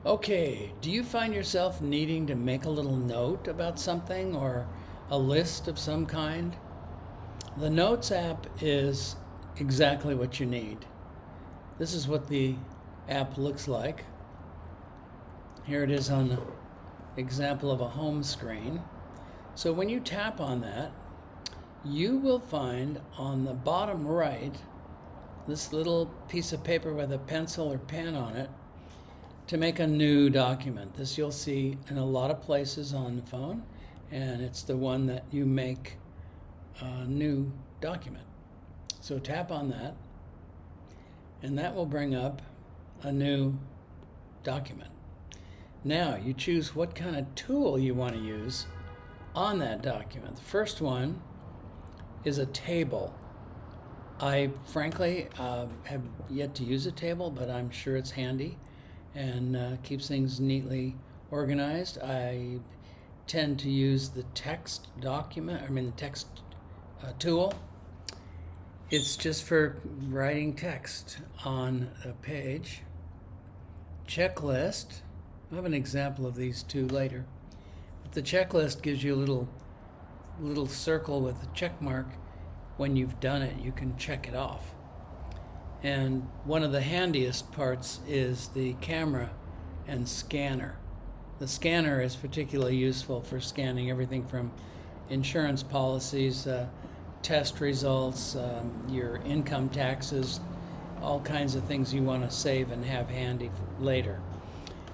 Okay, do you find yourself needing to make a little note about something or a list of some kind? The Notes app is exactly what you need. This is what the app looks like. Here it is on the example of a home screen. So when you tap on that, you will find on the bottom right this little piece of paper with a pencil or pen on it to make a new document. This you'll see in a lot of places on the phone, and it's the one that you make a new document. So tap on that, and that will bring up a new document. Now you choose what kind of tool you want to use on that document. The first one is a table. I frankly have yet to use a table, but I'm sure it's handy and keeps things neatly organized. I tend to use the text tool. It's just for writing text on a page. Checklist. I have an example of these two later. But the checklist gives you a little circle with a check mark. When you've done it, you can check it off. And one of the handiest parts is the camera and scanner. The scanner is particularly useful for scanning everything from insurance policies, test results, your income taxes, all kinds of things you want to save and have handy later.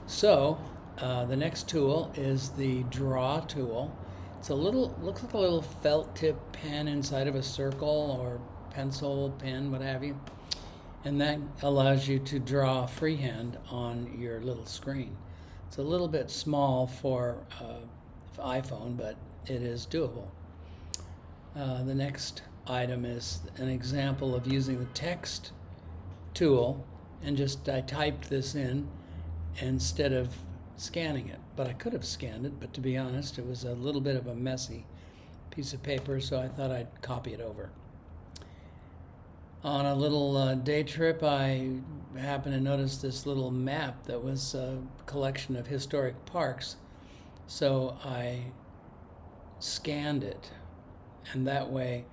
So the next tool is the draw tool. It's looks like a little felt tip pen inside of a circle or pencil, pen, what have you. And that allows you to draw freehand on your little screen. It's a little bit small for iPhone, but it is doable. The next item is an example of using the text tool, and I typed this in instead of scanning it. But I could have scanned it, but to be honest, it was a little bit of a messy piece of paper, so I thought I'd copy it over. On a little day trip, I happened to notice this little map that was a collection of historic parks, so I scanned it. And that way,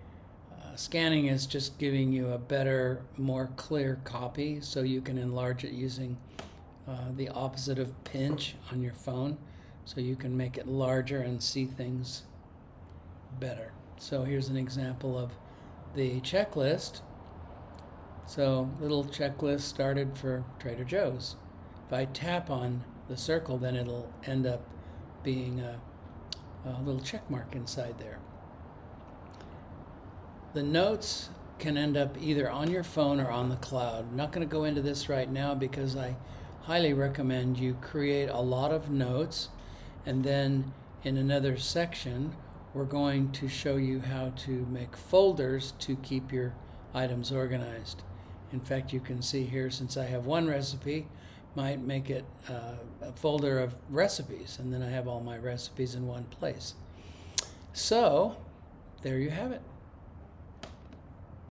scanning is just giving you a better, more clear copy, so you can enlarge it using the opposite of pinch on your phone, so you can make it larger and see things better. So here's an example of the checklist. So little checklist started for Trader Joe's. If I tap on the circle, then it'll end up being a little check mark inside there. The notes can end up either on your phone or on the cloud. I'm not going to go into this right now because I highly recommend you create a lot of notes, and then in another section we're going to show you how to make folders to keep your items organized. In fact, you can see here, since I have one recipe, might make it a folder of recipes, and then I have all my recipes in one place. So there you have it.